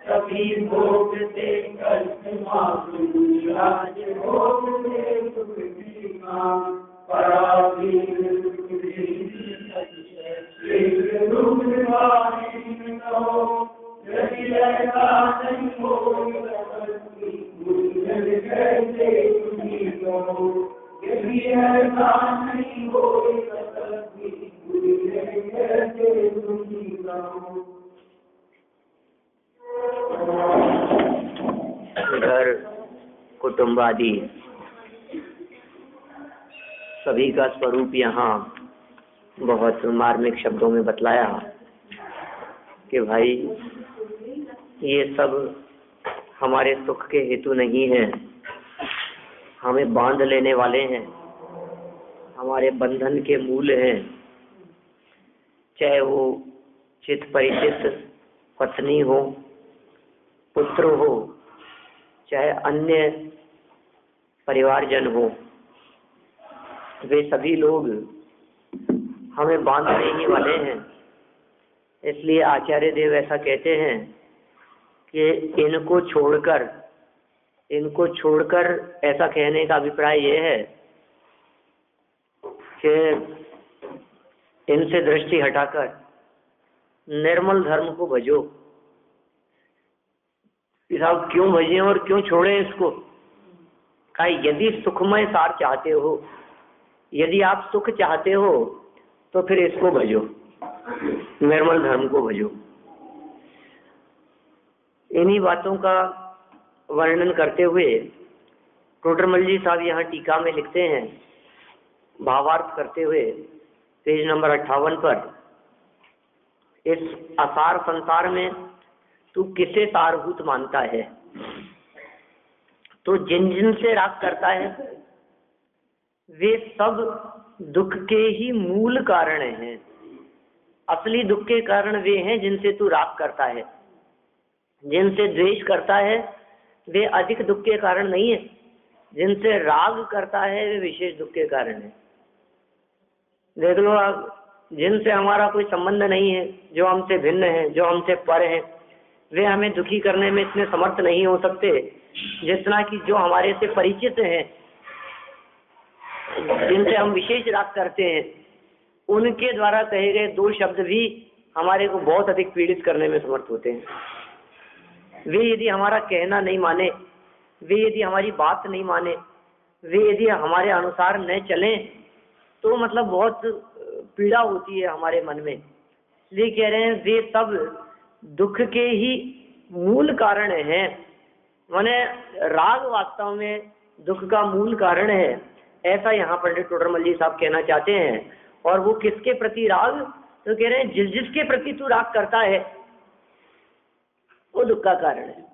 कभी भोग दे भोग दे घर कुटुंब आदि सभी का स्वरूप यहाँ बहुत मार्मिक शब्दों में बतलाया कि भाई ये सब हमारे सुख के हेतु नहीं है, हमें बांध लेने वाले हैं, हमारे बंधन के मूल हैं। चाहे वो चित परिचित पत्नी हो, पुत्र हो, चाहे अन्य परिवारजन हो, वे सभी लोग हमें बांधने ही वाले हैं। इसलिए आचार्य देव ऐसा कहते हैं कि इनको छोड़कर ऐसा कहने का अभिप्राय यह है कि इनसे दृष्टि हटाकर निर्मल धर्म को भजो। साहब क्यों भजें और क्यों छोड़ें इसको? कहा यदि सुखमय सार चाहते हो, यदि आप सुख चाहते हो तो फिर इसको भजो, निर्मल धर्म को भजो। इन्हीं बातों का वर्णन करते हुए टोडरमल जी साहब यहाँ टीका में लिखते हैं, भावार्थ करते हुए पेज नंबर 58 पर, इस असार संसार में तू किसे सारभूत मानता है? तो जिन जिन से राग करता है वे सब दुख के ही मूल कारण हैं। असली दुख के कारण वे हैं जिनसे तू राग करता है। जिनसे द्वेष करता है वे अधिक दुख के कारण नहीं है, जिनसे राग करता है वे विशेष दुख के कारण है। देख लो आप, जिनसे हमारा कोई संबंध नहीं है, जो हमसे भिन्न है, जो हमसे पर है, वे हमें दुखी करने में इतने समर्थ नहीं हो सकते जितना कि जो हमारे से परिचित हैं, जिनसे हम विशेष राग करते हैं, उनके द्वारा कहे गए दो शब्द भी हमारे को बहुत अधिक पीड़ित करने में समर्थ होते हैं। वे यदि हमारा कहना नहीं माने, वे यदि हमारी बात नहीं माने, वे यदि हमारे अनुसार न चलें तो मतलब बहुत पीड़ा होती है हमारे मन में। इसलिए कह रहे हैं वे सब दुख के ही मूल कारण हैं। माने राग वास्तव में दुख का मूल कारण है, ऐसा यहाँ पंडित टोडरमल जी साहब कहना चाहते हैं। और वो किसके प्रति राग? तो कह रहे हैं जिसके प्रति तू राग करता है वो दुख का कारण है।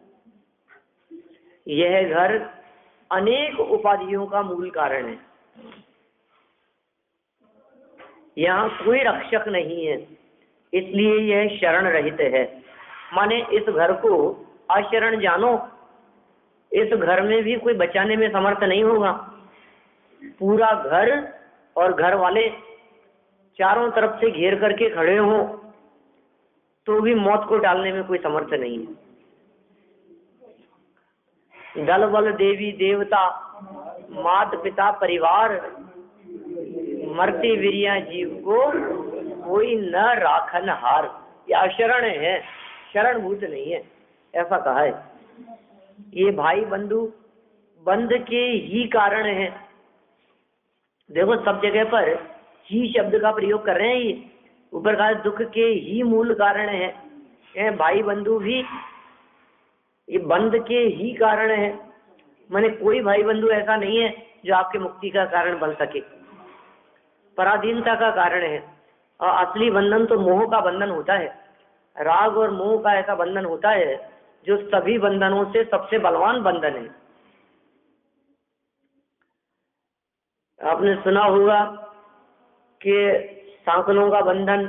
यह घर अनेक उपाधियों का मूल कारण है। यहाँ कोई रक्षक नहीं है, इसलिए यह शरण रहित है। माने इस घर को अशरण जानो, इस घर में भी कोई बचाने में समर्थ नहीं होगा। पूरा घर और घर वाले चारों तरफ से घेर करके खड़े हों तो भी मौत को टालने में कोई समर्थ नहीं है। दल बल देवी देवता माता पिता परिवार मरते वीरिया जीव को कोई न राखन हार। ये अशरण है, शरणभूत नहीं है, ऐसा कहा है। ये भाई बंधु बंध के ही कारण है। देखो सब जगह पर ही शब्द का प्रयोग कर रहे हैं। ये ऊपर कहा दुख के ही मूल कारण है। भाई बंधु भी ये बंध के ही कारण है। माने कोई भाई बंधु ऐसा नहीं है जो आपके मुक्ति का कारण बन सके, पराधीनता का कारण है। और असली बंधन तो मोह का बंधन होता है। राग और मोह का ऐसा बंधन होता है जो सभी बंधनों से सबसे बलवान बंधन है। आपने सुना होगा कि सांकलों का बंधन,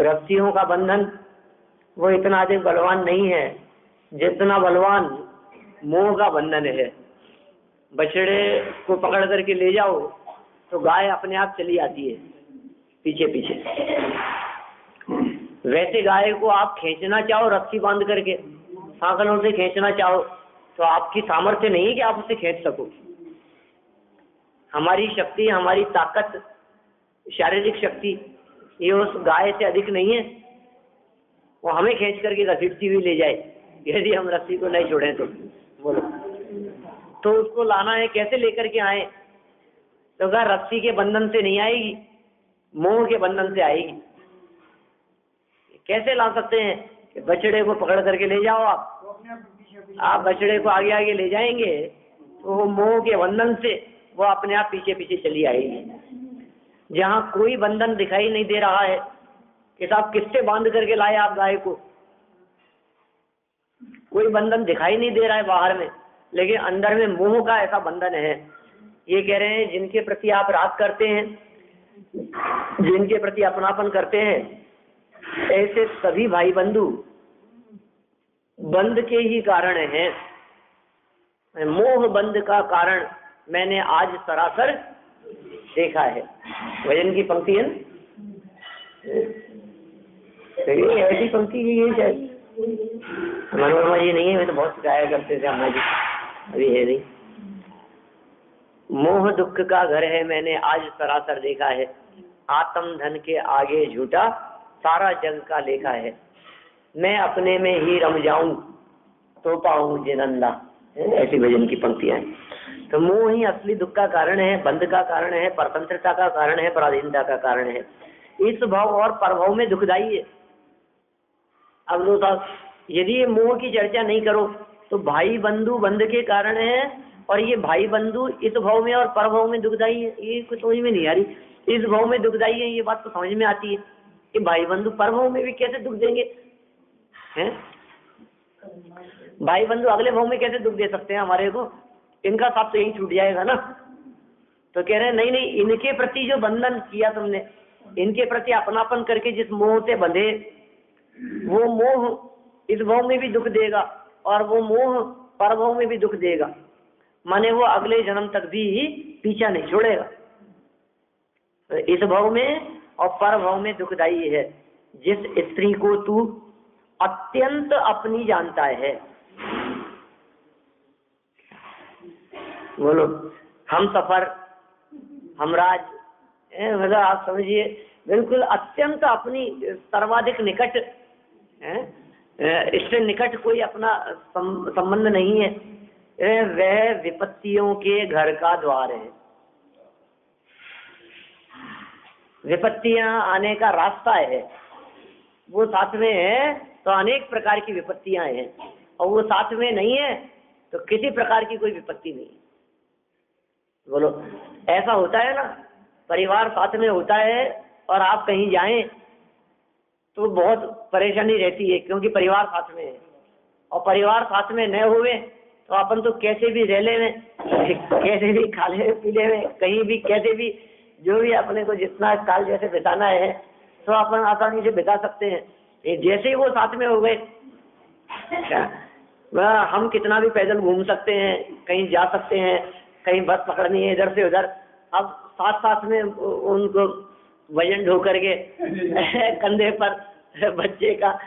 रस्सियों का बंधन, वो इतना अधिक बलवान नहीं है जितना बलवान मोह का बंधन है। बछड़े को पकड़ करके ले जाओ तो गाय अपने आप चली आती है पीछे पीछे। वैसे गाय को आप खींचना चाहो रस्सी बांध करके, सांकलों से खींचना चाहो तो आपकी सामर्थ्य नहीं है कि आप उसे खींच सको। हमारी शक्ति, हमारी ताकत, शारीरिक शक्ति ये उस गाय से अधिक नहीं है। वो हमें खींच करके घसीटती हुई ले जाए यदि हम रस्सी को नहीं छोड़ें तो। बोलो, तो उसको लाना है, कैसे लेकर के आए? तो कहा रस्सी के बंधन से नहीं आएगी, मोह के बंधन से आएगी। कैसे ला सकते हैं कि बछड़े को पकड़ करके ले जाओ आप बछड़े को आगे आगे ले जाएंगे तो वो मोह के बंधन से वो अपने आप पीछे पीछे चली आएगी। जहाँ कोई बंधन दिखाई नहीं दे रहा है कि साहब किससे बांध करके लाए आप गाय को, कोई बंधन दिखाई नहीं दे रहा है बाहर में, लेकिन अंदर में मोह का ऐसा बंधन है। ये कह रहे हैं जिनके प्रति आप राग करते हैं, जिनके प्रति अपनापन करते हैं, ऐसे सभी भाई बंधु बंध के ही कारण हैं। मोह बंध का कारण मैंने आज सरासर देखा है। भजन की पंक्ति है ऐसी पंक्ति ये शायद मनोरमा जी नहीं है, वे तो बहुत सिखाया करते थे अम्मा जी, अभी है नहीं। मोह दुख का घर है मैंने आज सरासर देखा है, आत्म धन के आगे झूठा सारा जग का लेखा है, मैं अपने में ही रम जाऊं तो पाऊं जिनंदा। ऐसी भजन की पंक्तियां हैं। तो मोह ही असली दुख का कारण है, बंध का कारण है, परतंत्रता का कारण है, पराधीनता का कारण है। इस भाव और परभाव में दुखदाई है। अब लो साहब, यदि ये मोह की चर्चा नहीं करो तो भाई बंधु बंध के कारण है, और ये भाई बंधु इस भाव में और परभाव में दुखदाई है। ये कुछ समझ में नहीं आ रही। इस भाव में दुखदाई है, ये बात तो समझ में आती है कि भाई बंधु परभाव में भी कैसे दुख देंगे हैं? भाई बंधु अगले भाव में कैसे दुख दे सकते हैं हमारे को? इनका साथ तो यही छूट जाएगा ना। तो कह रहे हैं नहीं नहीं, इनके प्रति जो बंधन किया तुमने, इनके प्रति अपनापन करके जिस मोह से बंधे, वो मोह इस भाव में भी दुख देगा और वो मोह परभाव में भी दुख देगा। माने वो अगले जन्म तक भी पीछा नहीं छोड़ेगा। तो इस भाव में और परभाव में दुखदाई है। जिस स्त्री को तू अत्यंत अपनी जानता है, बोलो हम सफर, हमराज, मतलब आप समझिए बिल्कुल अत्यंत अपनी, सर्वाधिक निकट है, इससे निकट कोई अपना संबंध नहीं है। वह विपत्तियों के घर का द्वार है। विपत्तियां आने का रास्ता है, वो साथ में है तो अनेक प्रकार की विपत्तियां हैं, और वो साथ में नहीं है तो किसी प्रकार की कोई विपत्ति नहीं। बोलो ऐसा होता है ना, परिवार साथ में होता है और आप कहीं जाएं तो बहुत परेशानी रहती है, क्योंकि परिवार साथ में है। और परिवार साथ में न हुए तो अपन तो कैसे भी रह ले में, कैसे भी खा ले पी ले में, कहीं भी कैसे भी जो भी अपने को जितना काल जैसे बिताना है तो अपन आसानी से बिता सकते हैं। जैसे ही वो साथ में हो गए, हम कितना भी पैदल घूम सकते हैं, कहीं जा सकते हैं, कहीं बस पकड़नी है इधर से उधर। अब साथ साथ में उनको वजन ढो करके कंधे पर बच्चे का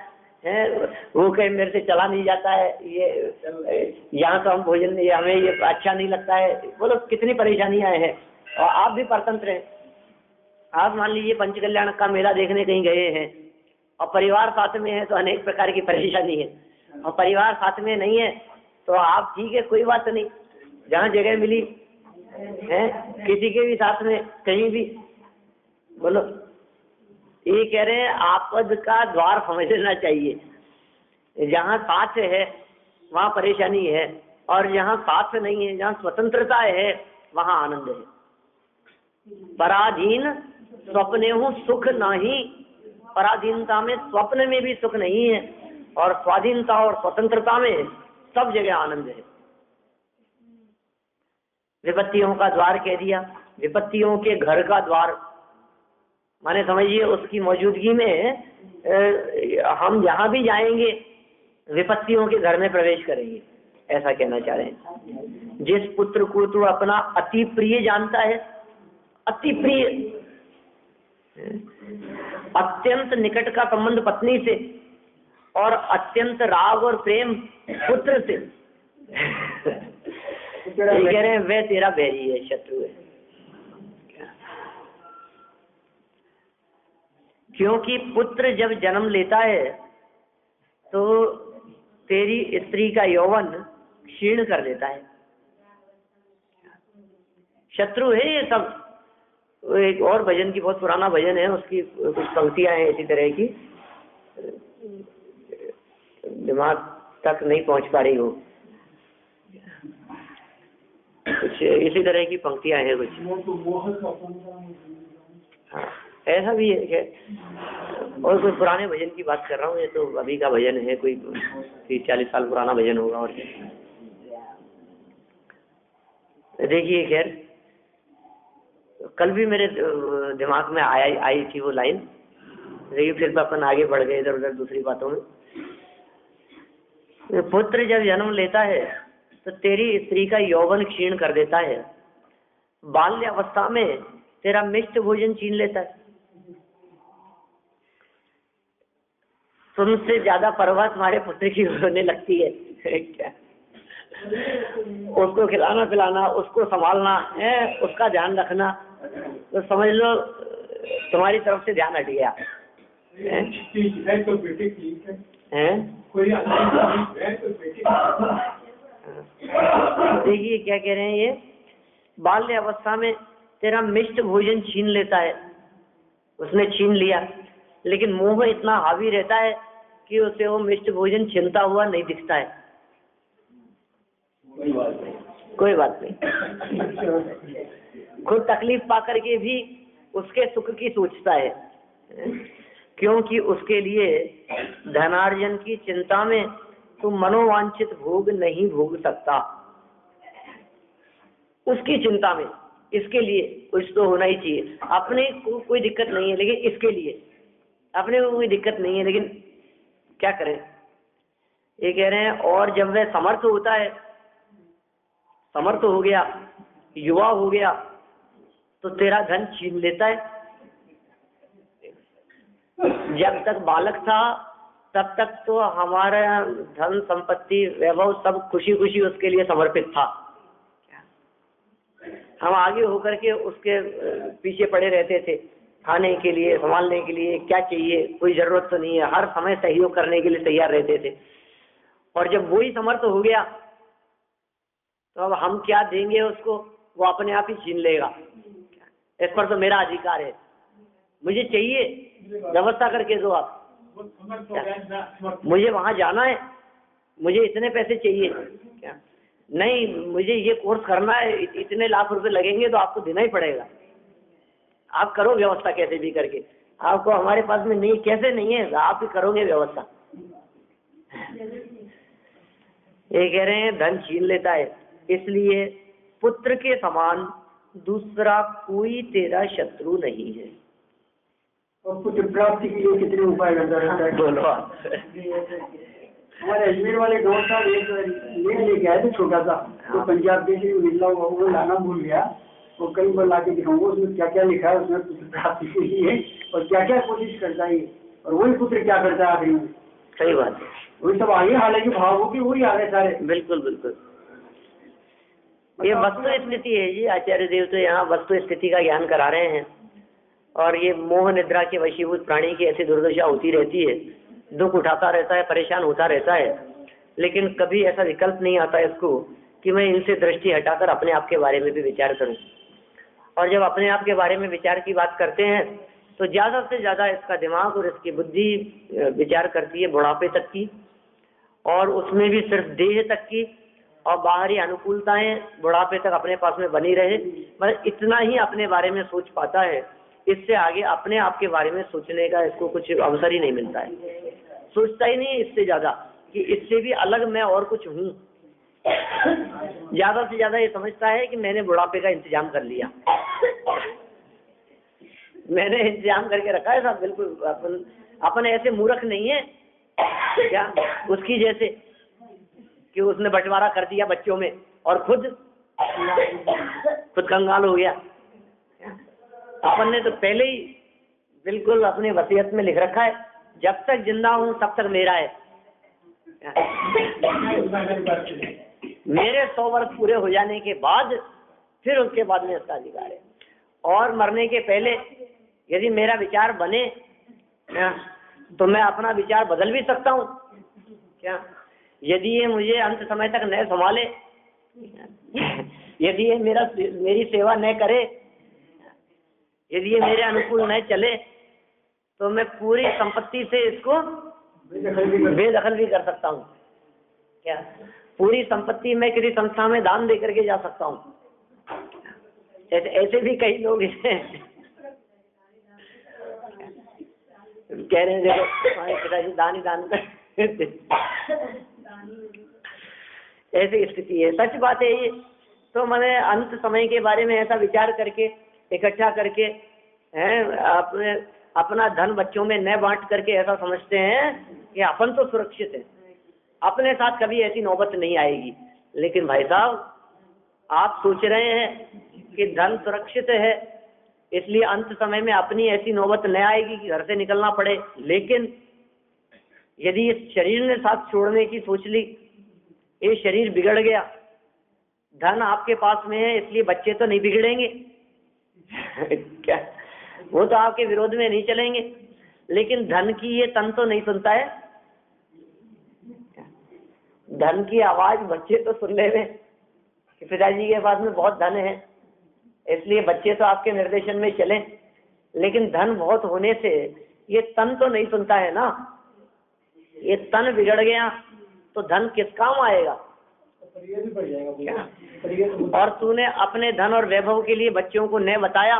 है, वो कहीं मेरे से चला नहीं जाता है, ये यहाँ तो हम भोजन, ये हमें ये अच्छा नहीं लगता है। बोलो कितनी परेशानियां हैं। और आप भी परतंत्र हैं। आप मान लीजिए पंचकल्याण का मेला देखने कहीं गए हैं और परिवार साथ में है तो अनेक प्रकार की परेशानी है, और परिवार साथ में नहीं है तो आप ठीक है, कोई बात नहीं, जहाँ जगह मिली है किसी के भी साथ में कहीं भी। बोलो ये कह रहे हैं आपद का द्वार समझ लेना चाहिए। जहाँ साथ है वहाँ परेशानी है, और जहाँ साथ नहीं है, जहाँ स्वतंत्रता है वहाँ आनंद है। पराधीन स्वप्ने हूँ सुख नहीं, पराधीनता में स्वप्न में भी सुख नहीं है, और स्वाधीनता और स्वतंत्रता में सब जगह आनंद है। विपत्तियों का द्वार कह दिया, विपत्तियों के घर का द्वार माने समझिए उसकी मौजूदगी में हम जहाँ भी जाएंगे विपत्तियों के घर में प्रवेश करेंगे, ऐसा कहना चाह रहे हैं। जिस पुत्र को तू अपना अति प्रिय जानता है, अति प्रिय, अत्यंत निकट का संबंध पत्नी से और अत्यंत राग और प्रेम पुत्र से, ये कह रहे हैं वह तेरा बैरी है, शत्रु है। क्योंकि पुत्र जब जन्म लेता है तो तेरी स्त्री का यौवन क्षीण कर देता है। शत्रु है ये सब। एक और भजन की, बहुत पुराना भजन है, उसकी कुछ पंक्तियां हैं इसी तरह की, दिमाग तक नहीं पहुंच पा रही हो, कुछ इसी तरह की पंक्तियां हैं कुछ। हाँ, ऐसा भी है। और कोई पुराने भजन की बात कर रहा हूँ, ये तो अभी का भजन है, कोई 30-40 साल पुराना भजन होगा। और देखिए, खैर कल भी मेरे दिमाग में आई थी वो लाइन, देखिए फिर अपन आगे बढ़ गए इधर उधर दूसरी बातों में। पुत्र जब जन्म लेता है तो तेरी स्त्री का यौवन क्षीण कर देता है, बाल्य अवस्था में तेरा मिष्ट भोजन छीन लेता है। तुमसे ज्यादा परवाह तुम्हारे पुत्र की होने लगती है क्या? उसको खिलाना पिलाना, उसको संभालना है, उसका ध्यान रखना, तो समझ लो तुम्हारी तरफ से ध्यान हट गया है। तो बेटे ठीक है, कोई देखिए क्या कह रहे हैं ये, बाल्य अवस्था में तेरा मिष्ट भोजन छीन लेता है, उसने छीन लिया, लेकिन मोह इतना हावी रहता है कि उसे वो मिष्ट भोजन छीनता हुआ नहीं दिखता है। कोई बात नहीं, खुद तकलीफ पा करके भी उसके सुख की सोचता है, क्योंकि उसके लिए धनार्जन की चिंता में तू मनोवांछित भोग नहीं भोग सकता। उसकी चिंता में इसके लिए कुछ तो होना ही चाहिए। अपने को कोई दिक्कत नहीं है, लेकिन इसके लिए अपने को कोई दिक्कत नहीं है, लेकिन क्या करें। ये कह रहे हैं, और जब वह समर्थ होता है, समर्थ हो गया, युवा हो गया, तो तेरा धन छीन लेता है। जब तक बालक था तब तक तो हमारा धन संपत्ति वैभव सब खुशी खुशी उसके लिए समर्पित था। हम आगे होकर के उसके पीछे पड़े रहते थे, खाने के लिए, संभालने के लिए, क्या चाहिए, कोई जरूरत तो नहीं है, हर समय सहयोग करने के लिए तैयार रहते थे। और जब वही समर्थ हो गया तो अब हम क्या देंगे उसको, वो अपने आप ही छीन लेगा। इस पर तो मेरा अधिकार है, मुझे चाहिए, व्यवस्था करके दो आप, मुझे वहां जाना है, मुझे इतने पैसे चाहिए, क्या नहीं, मुझे ये कोर्स करना है, इतने लाख रुपए लगेंगे तो आपको देना ही पड़ेगा, आप करो व्यवस्था कैसे भी करके। आपको हमारे पास में नहीं, कैसे नहीं है, आप ही करोगे व्यवस्था। ये कह रहे हैं धन छीन लेता है, इसलिए पुत्र के समान दूसरा कोई तेरा शत्रु नहीं है। और पुत्र प्राप्ति के लिए कितने उपाय करता रहता है? बोलो। हमारे अजमेर वाले गाँव का एक लेके आए थे छोटा सा, तो पंजाब देश मिला हुआ, वो लाना भूल गया, वो कई बार ला के दिखाऊंगा उसमें क्या क्या लिखा है, उसमें पुत्र प्राप्ति के लिए और क्या क्या कोशिश करता है, और वही पुत्र क्या करता है आखिरी में। सही बात है, वही सब आगे, हालांकि भाव की वही आ रहे सारे। बिल्कुल बिल्कुल, ये वस्तु स्थिति है जी। आचार्य देव तो यहाँ वस्तु स्थिति का ज्ञान करा रहे हैं। और ये मोह निद्रा के वशीभूत प्राणी की ऐसी दुर्दशा होती रहती है, दुख उठाता रहता है, परेशान होता रहता है, लेकिन कभी ऐसा विकल्प नहीं आता इसको कि मैं इनसे दृष्टि हटाकर अपने आप के बारे में भी विचार करूं। और जब अपने आप के बारे में विचार की बात करते हैं तो ज्यादा से ज्यादा इसका दिमाग और इसकी बुद्धि विचार करती है बुढ़ापे तक की, और उसमें भी सिर्फ देह तक की, और बाहरी अनुकूलताएं बुढ़ापे तक अपने पास में बनी रहे, मतलब इतना ही अपने बारे में सोच पाता है। इससे आगे अपने आप के बारे में सोचने का इसको कुछ अवसर ही नहीं मिलता है, सोचता ही नहीं इससे ज्यादा कि इससे भी अलग मैं और कुछ हूँ। ज्यादा से ज्यादा ये समझता है कि मैंने बुढ़ापे का इंतजाम कर लिया, मैंने इंतजाम करके रखा है सब, बिल्कुल। अपन ऐसे मूर्ख नहीं है क्या उसकी जैसे कि उसने बंटवारा कर दिया बच्चों में और खुद कंगाल हो गया। अपन ने तो पहले ही बिल्कुल अपनी वसीयत में लिख रखा है, जब तक जिंदा हूं तब तक मेरा है। मेरे 100 वर्ष पूरे हो जाने के बाद फिर उसके बाद में इसका अधिकार है। और मरने के पहले यदि मेरा विचार बने तो मैं अपना विचार बदल भी सकता हूँ क्या। यदि ये मुझे अंत समय तक न संभाले, यदि ये मेरी सेवा न करे, यदि ये मेरे अनुकूल न चले, तो मैं पूरी संपत्ति से इसको बेदखल भी कर सकता हूँ क्या। पूरी संपत्ति मैं किसी संस्था में दान दे करके जा सकता हूँ। ऐसे भी कई लोग हैं कह रहे हैं देखो हमारे पिताजी दान ही दान करते। ऐसी स्थिति है, सच बात है ये। तो मैंने अंत समय के बारे में ऐसा विचार करके इकट्ठा करके अपना धन बच्चों में न बांट करके ऐसा समझते हैं कि अपन तो सुरक्षित है, अपने साथ कभी ऐसी नौबत नहीं आएगी। लेकिन भाई साहब आप सोच रहे हैं कि धन सुरक्षित है इसलिए अंत समय में अपनी ऐसी नौबत न आएगी कि घर से निकलना पड़े। लेकिन यदि इस शरीर ने साथ छोड़ने की सोच ली, ये शरीर बिगड़ गया, धन आपके पास में है इसलिए बच्चे तो नहीं बिगड़ेंगे क्या, वो तो आपके विरोध में नहीं चलेंगे। लेकिन धन की ये तन तो नहीं सुनता है, धन की आवाज बच्चे तो सुन ले रहे कि पिताजी के पास में बहुत धन है इसलिए बच्चे तो आपके निर्देशन में चले। लेकिन धन बहुत होने से ये तन तो नहीं सुनता है ना। ये तन बिगड़ गया तो धन किस काम आएगा क्या? और तूने अपने धन और वैभव के लिए बच्चों को न बताया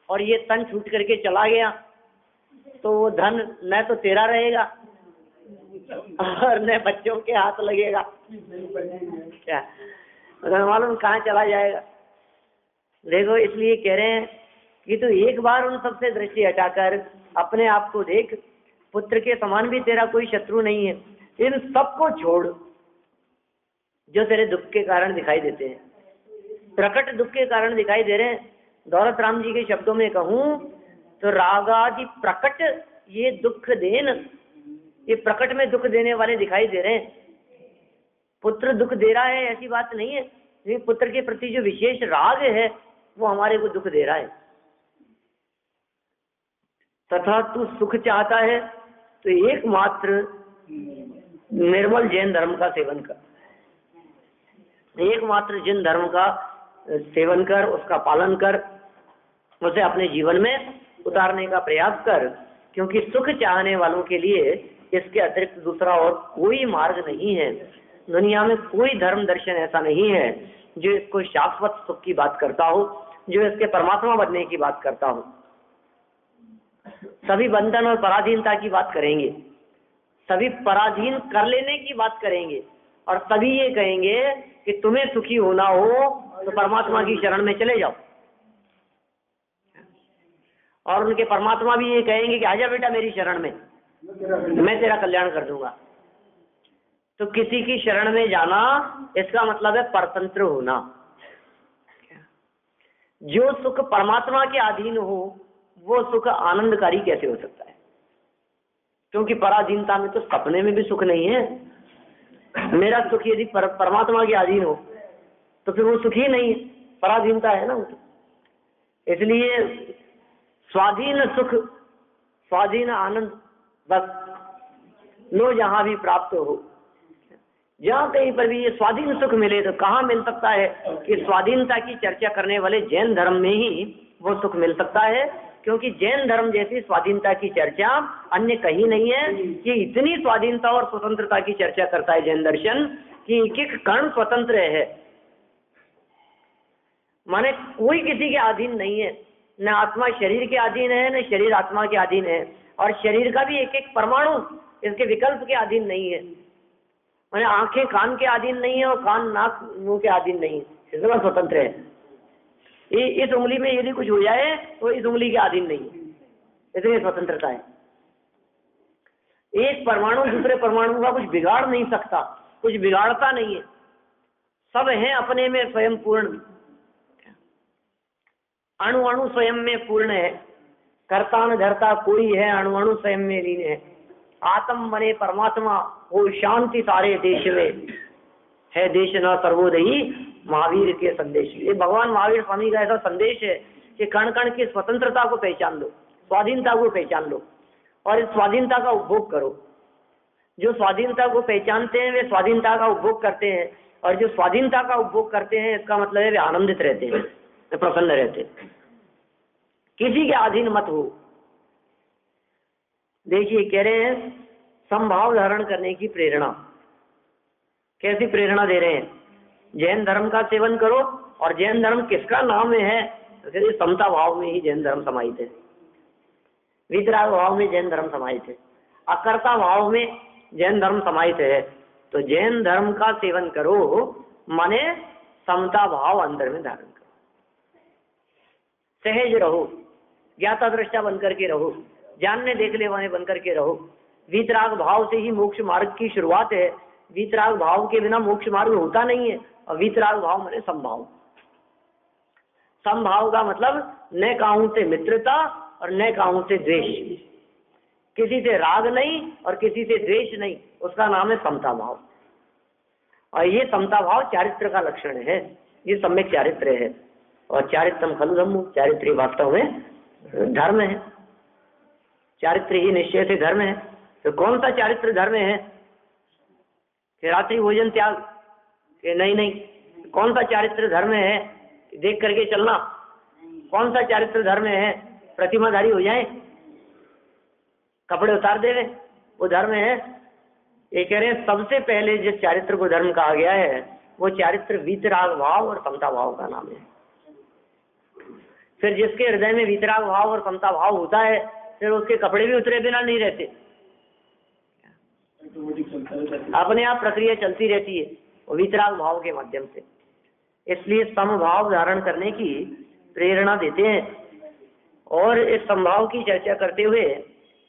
और ये तन छूट करके चला गया तो वो धन न तो तेरा रहेगा और न बच्चों के हाथ लगेगा क्या, मालूम कहाँ चला जाएगा। देखो इसलिए कह रहे हैं कि तू एक बार उन सबसे दृष्टि हटाकर अपने आप को देख, पुत्र के समान भी तेरा कोई शत्रु नहीं है। इन सबको छोड़ जो तेरे दुख के कारण दिखाई देते हैं, प्रकट दुख के कारण दिखाई दे रहे हैं। दौलत राम जी के शब्दों में कहूं तो रागादि प्रकट ये दुख देन, ये प्रकट में दुख देने वाले दिखाई दे रहे हैं। पुत्र दुख दे रहा है ऐसी बात नहीं है, लेकिन पुत्र के प्रति जो विशेष राग है वो हमारे को दुख दे रहा है। तथा तू सुख चाहता है तो एकमात्र निर्मल जैन धर्म का सेवन कर, एकमात्र जैन धर्म का सेवन कर, उसका पालन कर, उसे अपने जीवन में उतारने का प्रयास कर। क्योंकि सुख चाहने वालों के लिए इसके अतिरिक्त दूसरा और कोई मार्ग नहीं है। दुनिया में कोई धर्म दर्शन ऐसा नहीं है जो इसको शाश्वत सुख की बात करता हो, जो इसके परमात्मा बनने की बात करता हो। सभी बंधन और पराधीनता की बात करेंगे, सभी पराधीन कर लेने की बात करेंगे और सभी ये कहेंगे कि तुम्हें सुखी होना हो तो परमात्मा की शरण में चले जाओ। और उनके परमात्मा भी ये कहेंगे कि आजा बेटा मेरी शरण में, मैं तेरा कल्याण कर दूंगा। तो किसी की शरण में जाना इसका मतलब है परतंत्र होना। जो सुख परमात्मा के अधीन हो वो सुख आनंदकारी कैसे हो सकता है? क्योंकि पराधीनता में तो सपने में भी सुख नहीं है। मेरा सुख यदि परमात्मा के अधीन हो तो फिर वो सुख ही नहीं है, पराधीनता है ना। इसलिए स्वाधीन सुख, स्वाधीन आनंद बस लो जहां भी प्राप्त हो। जहां कहीं पर भी ये स्वाधीन सुख मिले तो कहाँ मिल सकता है कि स्वाधीनता की चर्चा करने वाले जैन धर्म में ही वो सुख मिल सकता है। क्योंकि जैन धर्म जैसी स्वाधीनता की चर्चा अन्य कहीं नहीं है। कि इतनी स्वाधीनता और स्वतंत्रता की चर्चा करता है जैन दर्शन कि एक एक कण स्वतंत्र है, माने कोई किसी के अधीन नहीं है। न आत्मा शरीर के अधीन है, न शरीर आत्मा के अधीन है। और शरीर का भी एक एक परमाणु इसके विकल्प के अधीन नहीं है। माने आंखें कान के अधीन नहीं है और कान नाक मुंह के अधीन नहीं है, इसमें स्वतंत्र है। इस उंगली में यदि कुछ हो जाए तो इस उंगली के अधीन नहीं है, इसलिए स्वतंत्रता है। एक परमाणु दूसरे परमाणु का कुछ बिगाड़ नहीं सकता, कुछ बिगाड़ता नहीं है, सब है अपने में स्वयं पूर्ण। अणु अणु स्वयं में पूर्ण है, कर्ता न धरता कोई है, अणु अणु स्वयं में लीन है। आत्म बने परमात्मा वो शांति सारे देश में है, देश न सर्वोदयी महावीर के संदेश। ये भगवान महावीर स्वामी का ऐसा संदेश है कि कण कण की स्वतंत्रता को पहचान लो, स्वाधीनता को पहचान लो और इस स्वाधीनता का उपभोग करो। जो स्वाधीनता को पहचानते हैं वे स्वाधीनता का उपभोग करते हैं, और जो स्वाधीनता का उपभोग करते हैं इसका मतलब है वे आनंदित रहते हैं, वे प्रसन्न रहते हैं। किसी के अधीन मत हो। देखिए कह रहे हैं समभाव धारण करने की प्रेरणा। कैसी प्रेरणा दे रहे हैं? जैन धर्म का सेवन करो, और जैन धर्म किसका नाम है? तो समता भाव में ही जैन धर्म समाहित है, वितराग भाव में जैन धर्म समाहित है, अकर्ता भाव में जैन धर्म समाहित है। तो जैन धर्म का सेवन करो माने समता भाव अंदर में धारण करो, सहज रहो, ज्ञाता दृष्टा बनकर के रहो, जानने देखने वाले बनकर के रहो। वीतराग भाव से ही मोक्ष मार्ग की शुरुआत है, वीतराग भाव के बिना मोक्ष मार्ग होता नहीं है। और वीतराग भाव माने समभाव। समभाव का मतलब न काहू से मित्रता और न काहू से द्वेष, किसी से राग नहीं और किसी से द्वेष नहीं, उसका नाम है समता भाव। और ये समता भाव चारित्र का लक्षण है, ये सम्यक चारित्र है। और चारित्रम खलु धम्मो, चारित्र वास्तव में धर्म है, चारित्र ही निश्चय से धर्म है। तो कौन सा चारित्र धर्म है? कि रात्रि भोजन त्याग? कि नहीं, कौन सा चारित्र धर्म है? देख करके चलना? कौन सा चारित्र धर्म है? प्रतिमाधारी हो जाए, कपड़े उतार देवे, वो धर्म है? ये कह रहे हैं सबसे पहले जिस चारित्र को धर्म कहा गया है वो चारित्र वीतराग भाव और समता भाव का नाम है। फिर जिसके हृदय में वीतराग भाव और समता भाव होता है फिर उसके कपड़े भी उतरे बिना नहीं रहते, अपने आप प्रक्रिया चलती रहती है वो वीतराग भाव के माध्यम से। इसलिए समभाव धारण करने की प्रेरणा देते हैं। और इस समभाव की चर्चा करते हुए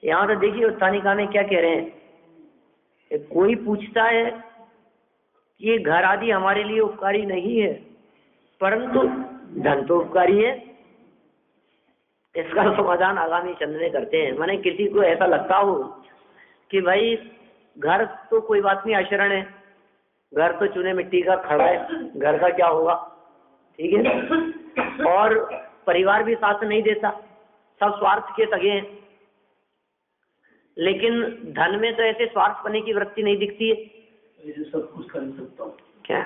यहाँ तो देखिए उत्थानिका में क्या कह रहे हैं। कोई पूछता है कि ये घर आदि हमारे लिए उपकारी नहीं है परंतु धन तो उपकारी है, इसका समाधान आगामी चंद्र में करते हैं। माने किसी को ऐसा लगता हो कि भाई घर तो कोई बात नहीं, आचरण है, घर तो चूने मिट्टी का खड़ा है, घर का क्या होगा, ठीक है, और परिवार भी साथ नहीं देता, सब स्वार्थ के सगे हैं। लेकिन धन में तो ऐसे स्वार्थ बने की वृत्ति नहीं दिखती है। सब कुछ खरीद सकता हूँ क्या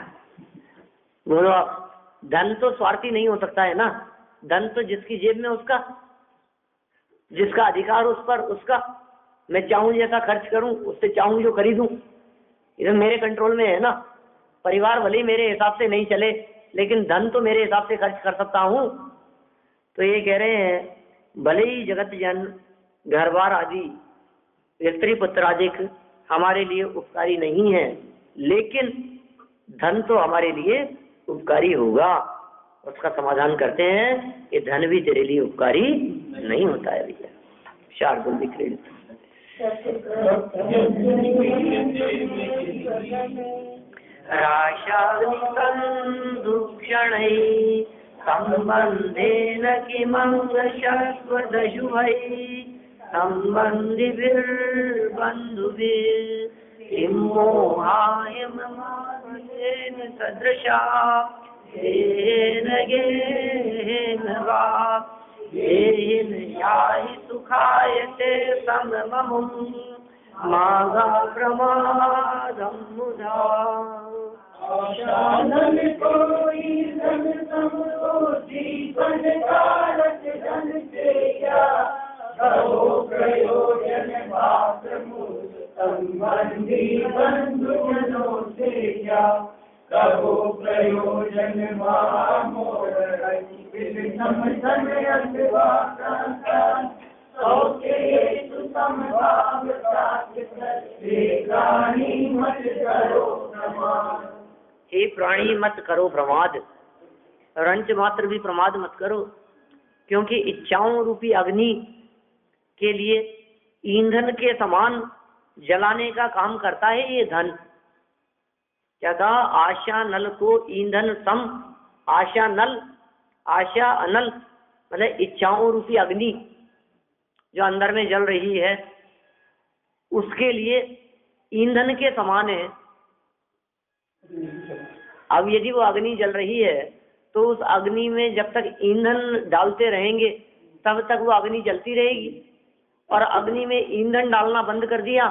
बोलो आप? धन तो स्वार्थी नहीं हो सकता है ना। धन तो जिसकी जेब में उसका, जिसका अधिकार उस पर उसका, मैं चाहूं जैसा खर्च करूं, उससे चाहूं जो खरीदूं, इधर मेरे कंट्रोल में है ना। परिवार भले मेरे हिसाब से नहीं चले लेकिन धन तो मेरे हिसाब से खर्च कर सकता हूं। तो ये कह रहे हैं भले ही जगत जन घर बार आदि स्त्री पुत्रादिक हमारे लिए उपकारी नहीं है लेकिन धन तो हमारे लिए उपकारी होगा। उसका समाधान करते हैं कि धन भी तेरे लिए उपकारी नहीं होता है भैया। शार्दुल विक्रीण राशादुक्षणै संबंधेन किमंग शाश्वतशुभै संबंधिभिर्बन्धुभिः किं मोहाय ममादितेन सदृशा येन गेन वा येन याहि सुखाय ते समममुं मागा प्रमादं मुधा। धन कोई धन समो जीवन कालक धन से क्या कहो प्रयोजन मात्र मूल संबंधी बंधु जनों से क्या कहो प्रयोजन मोर समझन अथवा हे प्राणी मत करो प्रमाद। रंच मात्र भी प्रमाद मत करो, क्योंकि इच्छाओं रूपी अग्नि के लिए ईंधन के समान जलाने का काम करता है ये धन। क्या कहा? आशा नल को ईंधन सम, आशा नल, आशा अनल मतलब इच्छाओं रूपी अग्नि जो अंदर में जल रही है उसके लिए ईंधन के समान है। अब यदि वो अग्नि जल रही है तो उस अग्नि में जब तक ईंधन डालते रहेंगे तब तक वो अग्नि जलती रहेगी, और अग्नि में ईंधन डालना बंद कर दिया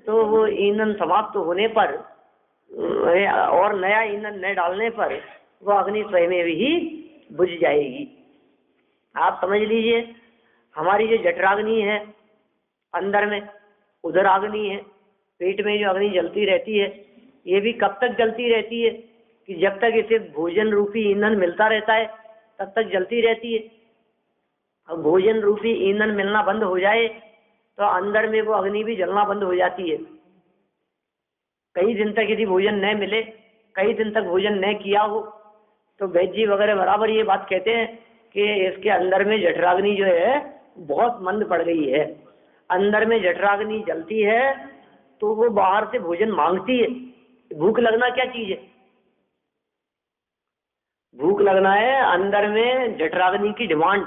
तो वो ईंधन समाप्त होने पर और नया ईंधन न डालने पर वो अग्नि स्वयं ही बुझ जाएगी। आप समझ लीजिए, हमारी जो जठराग्नि है अंदर में, उधर अग्नि है, पेट में जो अग्नि जलती रहती है, ये भी कब तक जलती रहती है कि जब तक इसे भोजन रूपी ईंधन मिलता रहता है तब तक जलती रहती है। अब भोजन रूपी ईंधन मिलना बंद हो जाए तो अंदर में वो अग्नि भी जलना बंद हो जाती है। कई दिन तक यदि भोजन न मिले, कई दिन तक भोजन न किया हो, तो वैद्य जी वगैरह बराबर ये बात कहते हैं कि इसके अंदर में जठराग्नि जो है बहुत मंद पड़ गई है। अंदर में जठराग्नि जलती है तो वो बाहर से भोजन मांगती है। भूख लगना क्या चीज है? भूख लगना है अंदर में जठराग्नि की डिमांड,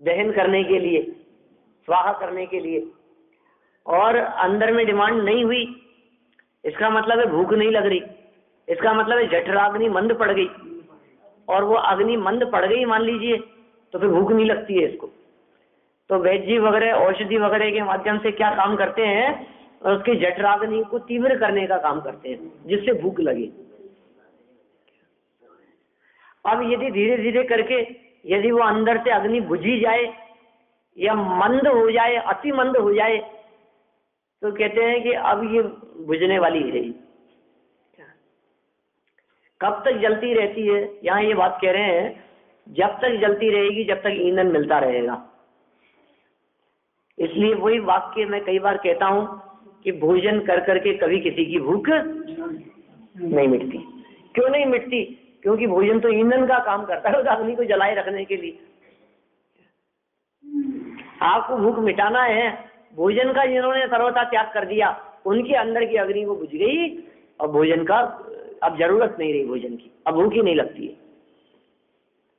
दहन करने के लिए, स्वाहा करने के लिए। और अंदर में डिमांड नहीं हुई, इसका मतलब है भूख नहीं लग रही, इसका मतलब है जठराग्नि मंद पड़ गई। और वो अग्नि मंद पड़ गई मान लीजिए तो फिर भूख नहीं लगती है इसको। तो वैद्य जी वगैरह औषधि वगैरह के माध्यम से क्या काम करते हैं? और उसके जठराग्नि को तीव्र करने का काम करते हैं जिससे भूख लगे। अब यदि धीरे धीरे करके यदि वो अंदर से अग्नि बुझी जाए या मंद हो जाए, अति मंद हो जाए, तो कहते हैं कि अब ये बुझने वाली है। कब तक जलती रहती है? यहाँ ये बात कह रहे हैं जब तक जलती रहेगी जब तक ईंधन मिलता रहेगा। इसलिए वही वाक्य मैं कई बार कहता हूं कि भोजन कर करके कभी किसी की भूख नहीं मिटती। क्यों नहीं मिटती? क्योंकि भोजन तो ईंधन का काम करता है, उस अग्नि को जलाए रखने के लिए। आपको भूख मिटाना है, भोजन का जिन्होंने सर्वथा त्याग कर दिया उनके अंदर की अग्नि वो बुझ गई और भोजन का अब जरूरत नहीं रही, भोजन की अब भूख ही नहीं लगती है,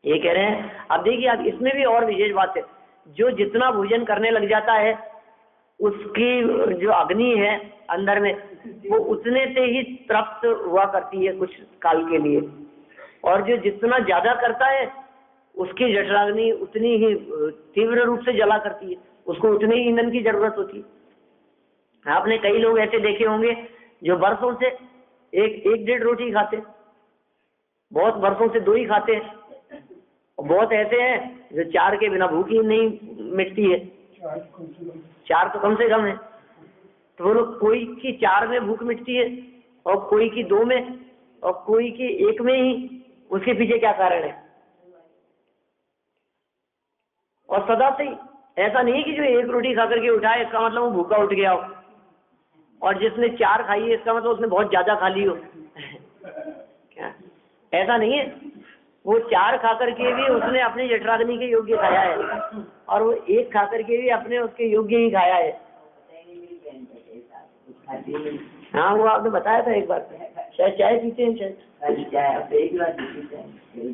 ये कह रहे हैं। अब देखिए, अब इसमें भी और विशेष बात है, जो जितना भोजन करने लग जाता है उसकी जो अग्नि है अंदर में वो उतने से ही तृप्त हुआ करती है कुछ काल के लिए, और जो जितना ज्यादा करता है उसकी जठराग्नि उतनी ही तीव्र रूप से जला करती है, उसको उतने ही ईंधन की जरूरत होती है। आपने कई लोग ऐसे देखे होंगे जो वर्षों से एक डेढ़ रोटी खाते, बहुत वर्षों से 2 ही खाते हैं, और बहुत ऐसे हैं जो 4 के बिना भूख ही नहीं मिटती है, 4 तो कम से कम है। तो वो लोग कोई की 4 में भूख मिटती है और कोई की 2 में और कोई की 1 में ही, उसके पीछे क्या कारण है? और सदा से ऐसा नहीं कि जो 1 रोटी खा करके उठाए इसका मतलब वो भूखा उठ गया हो, और जिसने 4 खाई है इसका मतलब उसने बहुत ज्यादा खा ली हो। क्या ऐसा नहीं है? वो 4 खा करके भी उसने अपने जठराग्नि के योग्य खाया है, और वो 1 खा करके भी अपने उसके योग्य ही खाया है। हाँ, वो आपने बताया था एक बार, शायद चाय पीते हैं, शायद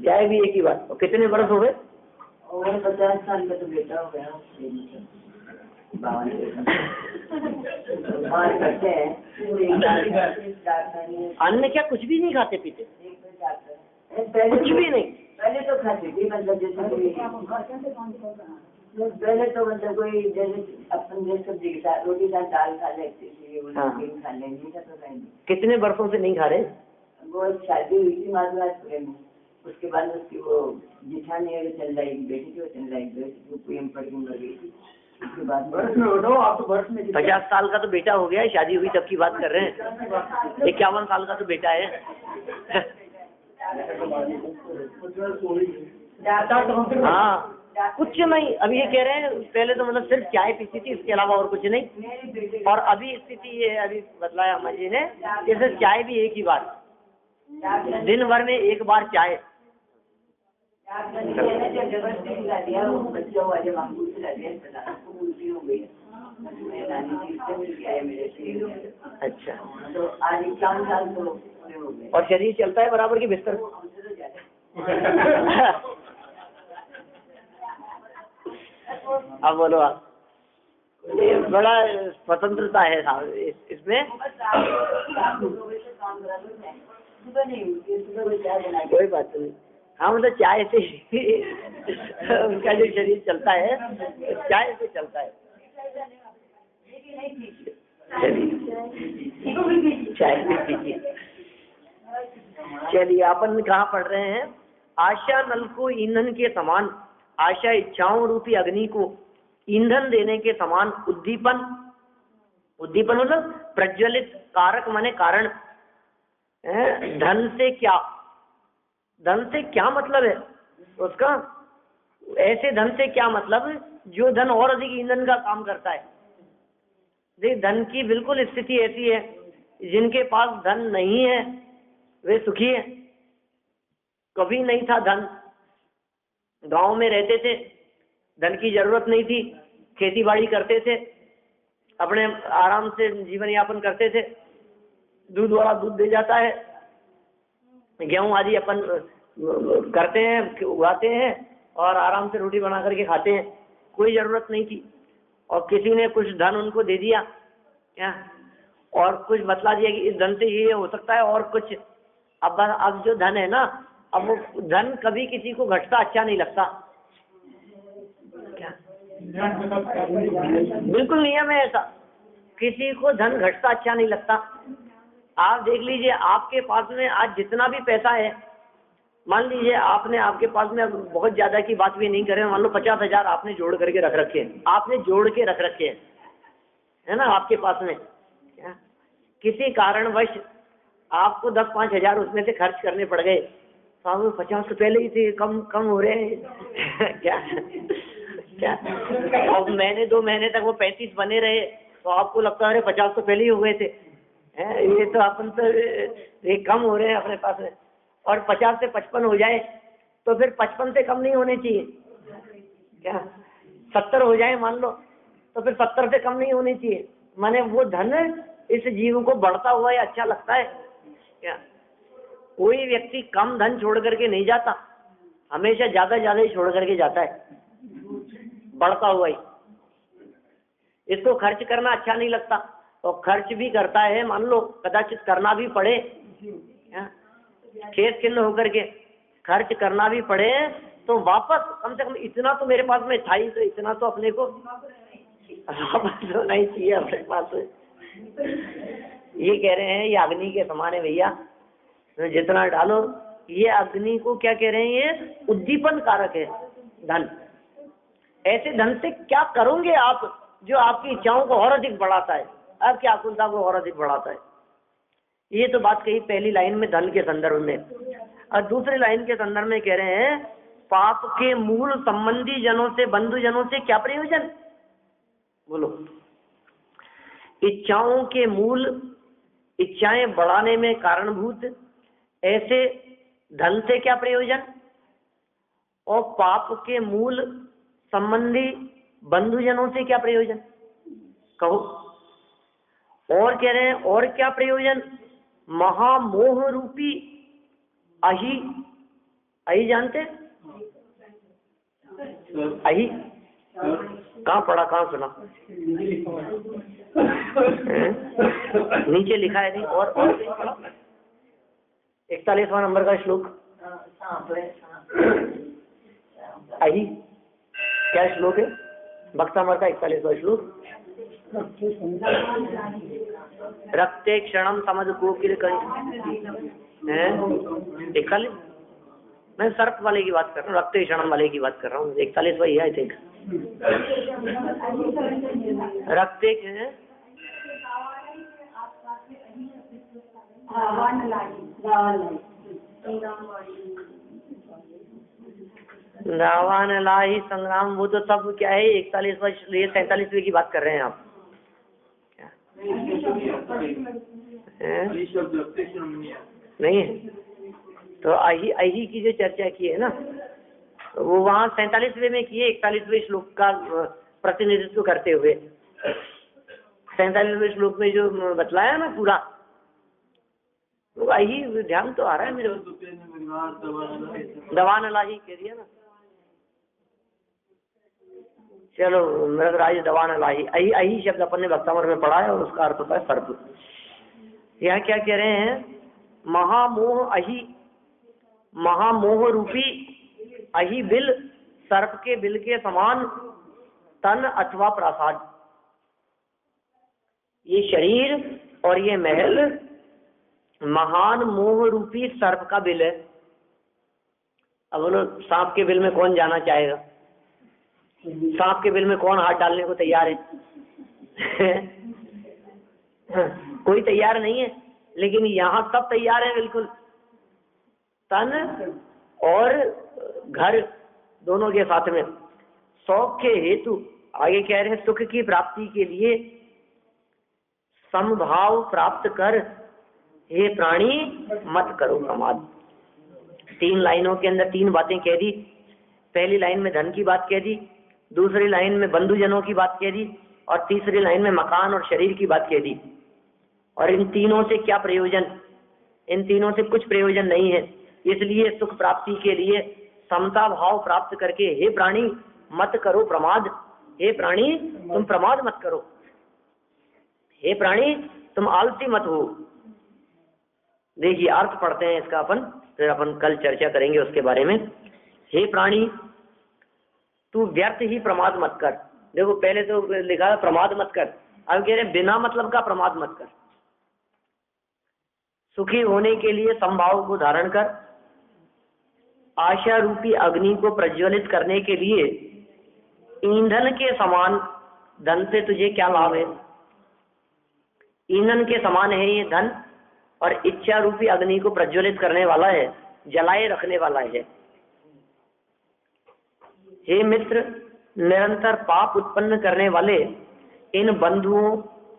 चाय भी एक ही बात। और कितने बरस हो गए? 50 साल का तो बेटा हो गया। अन्न क्या कुछ भी नहीं खाते पीते? कुछ भी नहीं? पहले तो खाती थी, मतलब जैसे पहले तो मतलब कोई जैसे अपन जैसे सब्जी के साथ रोटी साथ दाल खा लेती थी, खा लेंगे। कितने वर्षों से नहीं खा रहे? वो शादी हुई थी माधुराजपुर में, उसके बाद उसकी वो जिठानी चल रही बेटी थी, वो चल रही बेटी वो पीएम पर मर गई थी। उसके बाद आप तो वर्ष में 50 साल का तो बेटा हो गया है, शादी हुई तब की बात कर रहे हैं। 51 साल का तो बेटा है। हाँ, कुछ नहीं। अभी ये कह रहे हैं पहले तो मतलब सिर्फ चाय पीती थी, इसके अलावा और कुछ नहीं। और अभी स्थिति ये है, अभी बदलाया अम्मा जी ने, जैसे चाय भी एक ही बार, दिन भर में एक बार चाय। जबरदस्ती खिला दिया, वो बच्चों वाले मांगू खिला दिया, उसको उल्टी हो गई। अच्छा, तो आज 4 साल तो पूरे हो गए। और शरीर चलता है बराबर की बिस्तर? अब बोलो आप। ये बड़ा स्वतंत्रता है साहब इसमें। कोई बात नहीं, हाँ मतलब चाय से उनका जो शरीर चलता है चाय से चलता है। चाय भी पीजिए। चलिए, अपन कहाँ पढ़ रहे हैं? आशा नल को ईंधन के समान, आशा इच्छाओं रूपी अग्नि को ईंधन देने के समान उद्दीपन, उद्दीपन मतलब प्रज्वलित, कारक माने कारण। धन से क्या, धन से क्या मतलब है उसका? ऐसे धन से क्या मतलब जो धन और अधिक ईंधन का काम करता है। देख, धन की बिल्कुल स्थिति ऐसी है, जिनके पास धन नहीं है वे सुखी है। कभी नहीं था धन, गांव में रहते थे, धन की जरूरत नहीं थी, खेती बाड़ी करते थे, अपने आराम से जीवन यापन करते थे। दूध वाला दूध दे जाता है, गेहूं आदि अपन करते हैं, उगाते हैं और आराम से रोटी बना करके खाते हैं। कोई जरूरत नहीं थी। और किसी ने कुछ धन उनको दे दिया क्या, और कुछ बतला दिया कि इस धन से ये हो सकता है और कुछ। अब जो धन है ना, अब वो धन कभी किसी को घटता अच्छा नहीं लगता। क्या बिल्कुल नियम है ऐसा, किसी को धन घटता अच्छा नहीं लगता। आप देख लीजिए, आपके पास में आज जितना भी पैसा है, मान लीजिए आपने, आपके पास में, बहुत ज्यादा की बात भी नहीं करें, मान लो 50,000 आपने जोड़ करके रख रखे हैं, आपने जोड़ के रख रखे हैं, है ना, आपके पास में। क्या किसी कारणवश आपको 10-5 हजार उसमें से खर्च करने पड़ गए, तो आप 50 तो पहले ही थे, कम कम हो रहे हैं। क्या क्या अब महीने 2 महीने तक वो 35 बने रहे, तो आपको लगता है 50 तो पहले ही हो गए थे। ये तो अपन तो ये कम हो रहे हैं अपने पास में। और 50 से 55 हो जाए तो फिर 55 से कम नहीं होने चाहिए। क्या 70 हो जाए मान लो, तो फिर 70 से कम नहीं होने चाहिए। माने वो धन इस जीव को बढ़ता हुआ ही अच्छा लगता है। क्या कोई व्यक्ति कम धन छोड़ करके नहीं जाता, हमेशा ज्यादा ज्यादा ही छोड़ करके जाता है, बढ़ता हुआ ही। इसको खर्च करना अच्छा नहीं लगता, तो खर्च भी करता है, मान लो कदाचित करना भी पड़े, खेत खिन्न होकर के खर्च करना भी पड़े, तो वापस कम से कम इतना तो मेरे पास में था ही, तो इतना तो अपने को वापस होना ही चाहिए अपने पास में। ये कह रहे हैं ये अग्नि के समान है भैया, तो जितना डालो। ये अग्नि को क्या कह रहे हैं, ये उद्दीपन कारक है धन। ऐसे धन से क्या करोगे आप जो आपकी इच्छाओं को और अधिक बढ़ाता है, आपकी आकुलता को और अधिक बढ़ाता है। ये तो बात कही पहली लाइन में धन के संदर्भ में। और दूसरी लाइन के संदर्भ में कह रहे हैं पाप के मूल संबंधी जनों से, बंधु जनों से क्या प्रयोजन? बोलो, इच्छाओं के मूल, इच्छाएं बढ़ाने में कारणभूत ऐसे धन से क्या प्रयोजन? और पाप के मूल संबंधी बंधुजनों से क्या प्रयोजन? कहो। और कह रहे हैं और क्या प्रयोजन? महामोह रूपी अहि, अहि जानते? अहि कहाँ पढ़ा, कहाँ सुना? नीचे लिखा है नहीं? और 41वां नंबर का श्लोक अहि क्या श्लोक है? भक्तामृत का 41वां श्लोक। रक्ते क्षणम समझ कोकिल करी, 41। मैं सर्प वाले की बात कर रहा हूँ, रक्ते क्षणम वाले की बात कर रहा हूँ। 41 वही है, ठीक। रक्ते रावण लाही संग्राम, वो तो सब क्या है 41वां, ये 47वें की बात कर रहे हैं आप। क्या नहीं है? तो अही अही की जो चर्चा की है ना, वो वहाँ 47वें में की है, 41वें श्लोक का प्रतिनिधित्व करते हुए। 47वें श्लोक में जो बतलाया ना पूरा, वो अही ध्यान तो आ रहा है मेरे को, दवा नलाही कह दिया ना। चलो मृगराज दवा नलाही, अही अही शब्द अपन ने भक्तामृत में पढ़ा है और उसका अर्थ होता है सर्प। यहाँ क्या कह रहे हैं, महामोह अही, महामोह रूपी अही बिल, सर्प के बिल के समान तन अथवा प्रासाद। ये शरीर और ये महल महान मोह रूपी सर्प का बिल है। अब बोलो सांप के बिल में कौन जाना चाहेगा? सांप के बिल में कौन हाथ डालने को तैयार है? कोई तैयार नहीं है, लेकिन यहाँ सब तैयार है बिल्कुल। तन और घर दोनों के साथ में। शौक के हेतु आगे कह रहे हैं, सुख की प्राप्ति के लिए समभाव प्राप्त कर हे प्राणी मत करो प्रमाद। 3 लाइनों के अंदर 3 बातें कह दी। पहली लाइन में धन की बात कह दी, दूसरी लाइन में बंधुजनों की बात कह दी, और तीसरी लाइन में मकान और शरीर की बात कह दी। और इन तीनों से क्या प्रयोजन? इन तीनों से कुछ प्रयोजन नहीं है। इसलिए सुख प्राप्ति के लिए समता भाव प्राप्त करके हे प्राणी मत करो प्रमाद। हे प्राणी तुम प्रमाद मत करो, हे प्राणी तुम आलसी मत हो। देखिए अर्थ पढ़ते हैं इसका अपन, फिर अपन कल चर्चा करेंगे उसके बारे में। हे प्राणी तू व्यर्थ ही प्रमाद मत कर। देखो पहले तो लिखा है प्रमाद मत कर, अब कह रहे हैं बिना मतलब का प्रमाद मत कर। सुखी होने के लिए संभाव को धारण कर, आशा रूपी अग्नि को प्रज्वलित करने के लिए ईंधन के समान धन से तुझे क्या लाभ है? ईंधन के समान है ये धन, और इच्छा रूपी अग्नि को प्रज्वलित करने वाला है, जलाए रखने वाला है। हे मित्र, निरंतर पाप उत्पन्न करने वाले इन बंधुओं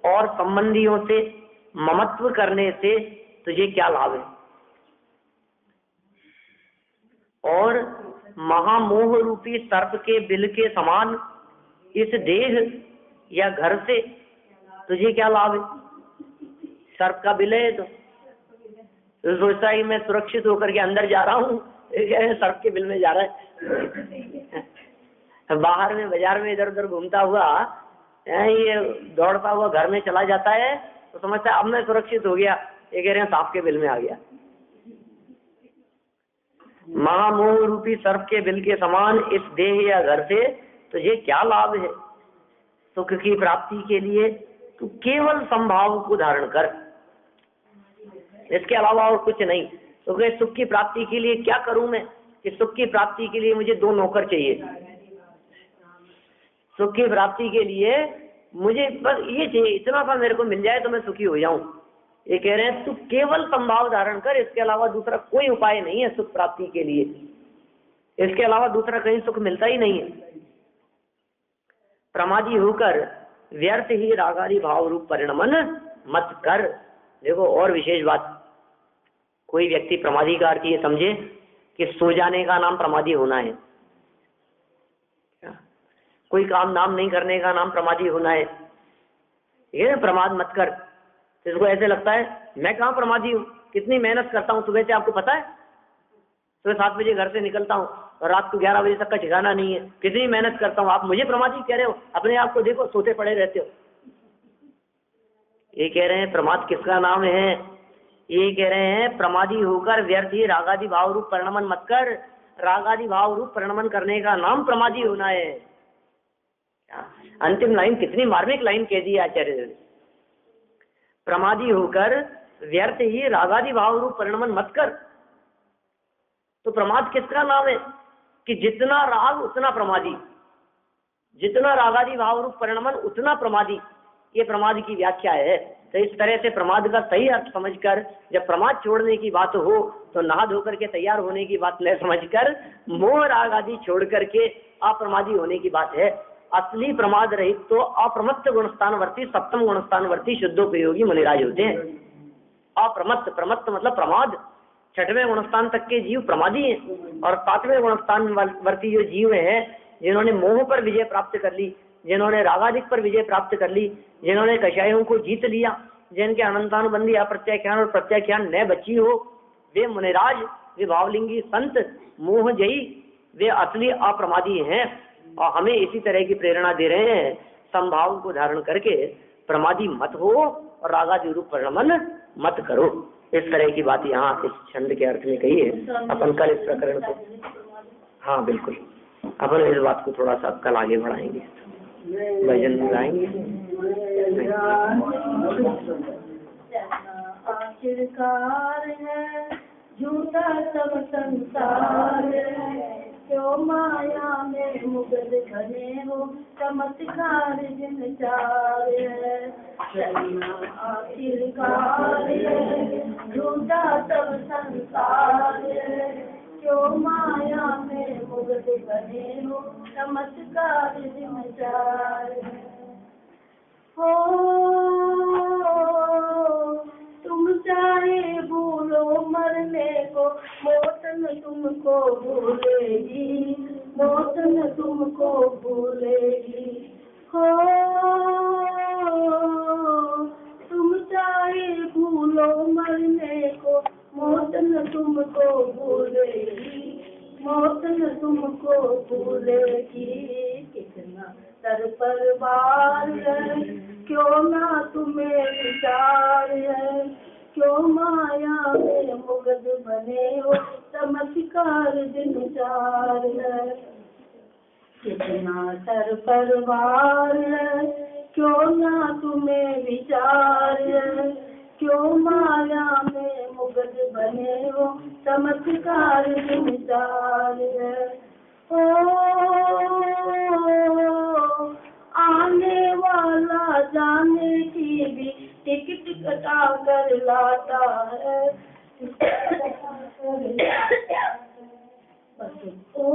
और संबंधियों से ममत्व करने से तुझे क्या लाभ है? और महामोह रूपी सर्प के बिल के समान इस देह या घर से तुझे क्या लाभ है? सर्प का बिल है तो सोचता है मैं सुरक्षित होकर के अंदर जा रहा हूँ, सर्प के बिल में जा रहा है। बाहर में बाजार में इधर उधर घूमता हुआ ये दौड़ता हुआ घर में चला जाता है तो समझता है अब मैं सुरक्षित हो गया। ये कह रहे हैं सांप के बिल में आ गया। महामोह रूपी सर्प के बिल के समान इस देह या घर से तुझे क्या लाभ है? सुख की प्राप्ति के लिए तू केवल संभाव को धारण कर, इसके अलावा और कुछ नहीं। तो सुख की प्राप्ति के लिए क्या करूं मैं? कि सुख की प्राप्ति के लिए मुझे 2 नौकर चाहिए। सुख की प्राप्ति के लिए मुझे बस ये चाहिए, इतना सा मेरे को मिल जाए तो मैं सुखी हो जाऊं। ये कह रहे हैं तू केवल संभाव धारण कर, इसके अलावा दूसरा कोई उपाय नहीं है सुख प्राप्ति के लिए। इसके अलावा दूसरा कहीं सुख मिलता ही नहीं है। प्रमादी होकर व्यर्थ ही रागादि भाव रूप परिणमन मत कर। देखो और विशेष बात, कोई व्यक्ति प्रमादी का अर्थ ये समझे कि सो जाने का नाम प्रमादी होना है, कोई काम नाम नहीं करने का नाम प्रमादी होना है। ये प्रमाद मत कर। इसको ऐसे लगता है मैं कहाँ प्रमादी हूँ, कितनी मेहनत करता हूँ। सुबह से आपको पता है सुबह 7 बजे घर से निकलता हूँ और रात को 11 बजे तक का ठिकाना नहीं है, कितनी मेहनत करता हूँ। आप मुझे प्रमादी कह रहे हो, अपने आप को देखो सोते पड़े रहते हो। ये कह रहे हैं प्रमाद किसका नाम है? ये कह रहे हैं प्रमादी होकर व्यर्थ ही रागादि भाव रूप परिणमन मत कर। रागादि भाव रूप परिणमन करने का नाम प्रमादी होना है। अंतिम लाइन कितनी मार्मिक लाइन कह दी आचार्य ने। प्रमादी होकर व्यर्थ ही रागादि भाव रूप परिणमन मत कर। तो प्रमाद किसका नाम है? कि जितना राग उतना प्रमादी, जितना रागादि भाव रूप परिणमन उतना प्रमादी। ये प्रमाद की व्याख्या है। तो इस तरह से प्रमाद का सही अर्थ समझकर जब प्रमाद छोड़ने की बात हो तो नहा धोकर के तैयार होने की बात न समझकर मोह राग आदि छोड़ करके अप्रमादी होने की बात है। असली प्रमाद रहित तो अप्रमत्त गुणस्थानवर्ती सप्तम गुणस्थानवर्ती शुद्धोपयोगी मुनिराज होते हैं। अप्रमत्त, प्रमत्त मतलब प्रमाद 6वें गुणस्थान तक के जीव प्रमादी हैं, और 7वें गुणस्थान वर्ती जो जीव हैं, जिन्होंने मोह पर विजय प्राप्त कर ली, जिन्होंने रागादिक पर विजय प्राप्त कर ली, जिन्होंने कषायों को जीत लिया, जिनके अनंतानुबंधी अप्रत्याख्यान और प्रत्याख्यान न बची हो, वे मुनिराज, वे भावलिंगी संत, मोह जयी, वे असली अप्रमादी हैं। और हमें इसी तरह की प्रेरणा दे रहे हैं, संभाव को धारण करके प्रमादी मत हो और रागादि रूप परिणमन मत करो। इस तरह की बात यहाँ इस छंद के अर्थ में कही है। अपन कल इस प्रकरण को, हाँ बिल्कुल, अपन इस बात को थोड़ा सा कल आगे बढ़ाएंगे, भजन गाएंगे। आखिरकार है झूठा सब संसार है, क्यों माया में मुगद घने हो, चमत्कार जिन चार है। आखिरकार है झूठा सब संसार है, क्यों माया में मुगद घने हो, चमत्कार जिन चार है। हो तुम चाहे भूलो मरने को, मौत न तुमको भूलेगी, मौत न तुमको भूलेगी। हो तुम चाहे भूलो मरने को, मौत न तुमको भूलेगी, मौत न तुमको भूलेगी। कितना सर पर बार है, क्यों ना तुम्हें विचार है, क्यों माया में मुगद बने हो, चमत्कार दिन चार है। कितना सर पर बार है, क्यों ना तुम्हें विचार है, क्यों माया में मुगद बने हो, चमत्कार दिन चार है। ओ आने वाला जाने की भी टिकट कटा कर लाता है। ओ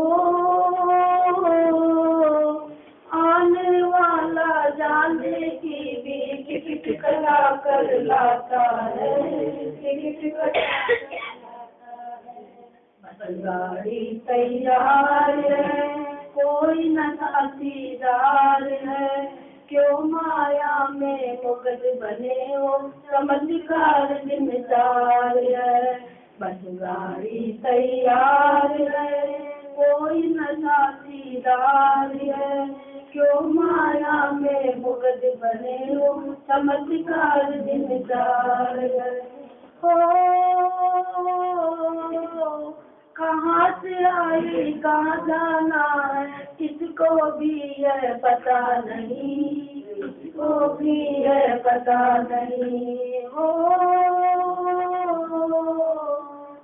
आने वाला जाने की भी टिकट कटा कर लाता है, टिकट कटा गाड़ी तैयार है, कोई न साथीदार है, क्यों माया में मुगद बने हो, चमत्कार दिन चार है। बस गाड़ी तैयार है, कोई न साथीदार है, क्यों माया में मुगद बने हो, चमत्कार दिन चार है। हो कहाँ से आई कहाँ जाना है, किसको भी है पता नहीं, किसको भी है पता नहीं। हो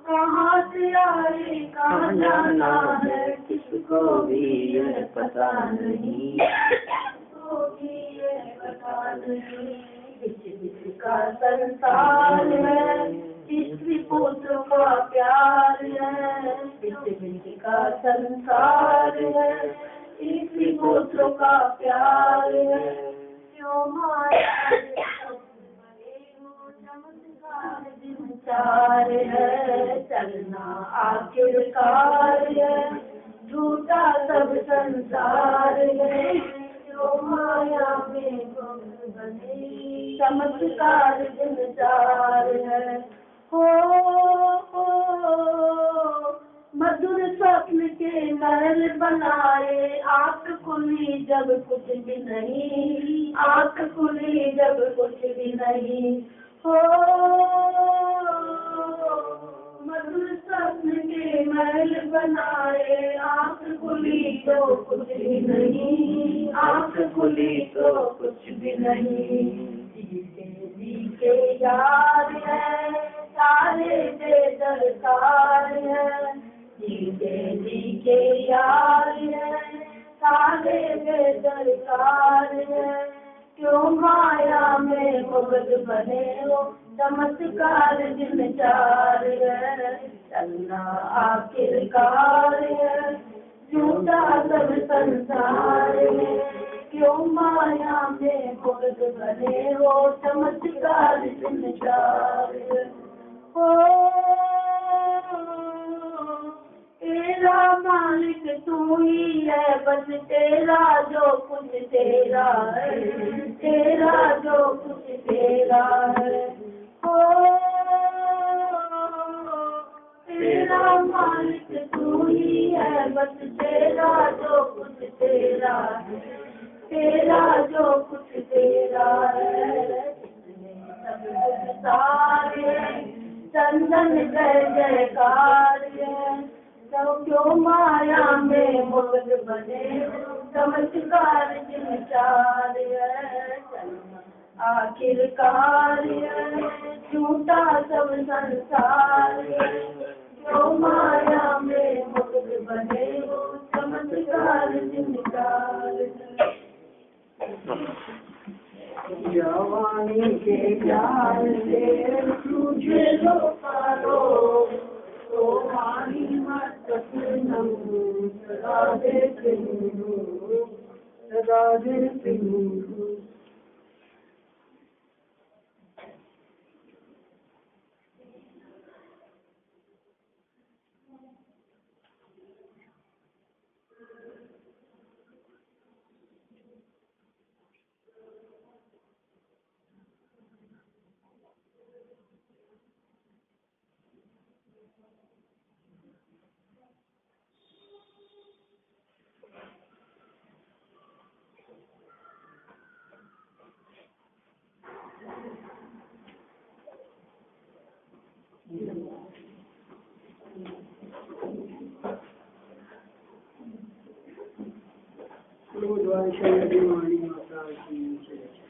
कहाँ से आई कहाँ जाना है, किसको भी है पता नहीं, किसको भी है पता नहीं। बिच का संसार है, स्त्री पुत्र का प्यार है, बिच का संसार है, स्त्री पुत्र का प्यार है, क्यों माया चमत्कार दिन चार है। चलना आखिरकार है, झूठा सब संसार है, क्यों माया में बने, चमत्कार दिन चार है। हो मधुर स्वप्न के महल बनाए, आँख खुली जब कुछ भी नहीं, आँख खुली जब कुछ भी नहीं। हो मधुर स्वप्न के महल बनाए, आँख खुली तो कुछ भी नहीं, आँख खुली तो कुछ भी नहीं। जी के यार है, सारे बेदरकार है, जी के यार है, सारे बेदरकार है, क्यों माया में मुगद बने हो, चमत्कार दिन चार है। चलना आखिरकार है, झूठा सब संसार है, क्यों माया में मुगद बने हो, चमत्कार दिन चार है। ओ तेरा मालिक तू ही है, बस तेरा जो कुछ तेरा है, तेरा जो कुछ तेरा है। ओ तेरा मालिक तू ही है, बस तेरा जो कुछ तेरा है, तेरा जो कुछ तेरा है। सब कुछ सारे चंदन जय जयकार है, तो क्यों माया में मुग्ध बने, चमत्कार जिनचार है। आखिरकार झूठा सब संसार, क्यों माया में मुग्ध बने, चमत्कार जिनचार। जवानी के प्यार से तुझे लो पारो, तो मानी मत नमो राधे सिंधु, राधे सिंधु। द्वारा माता की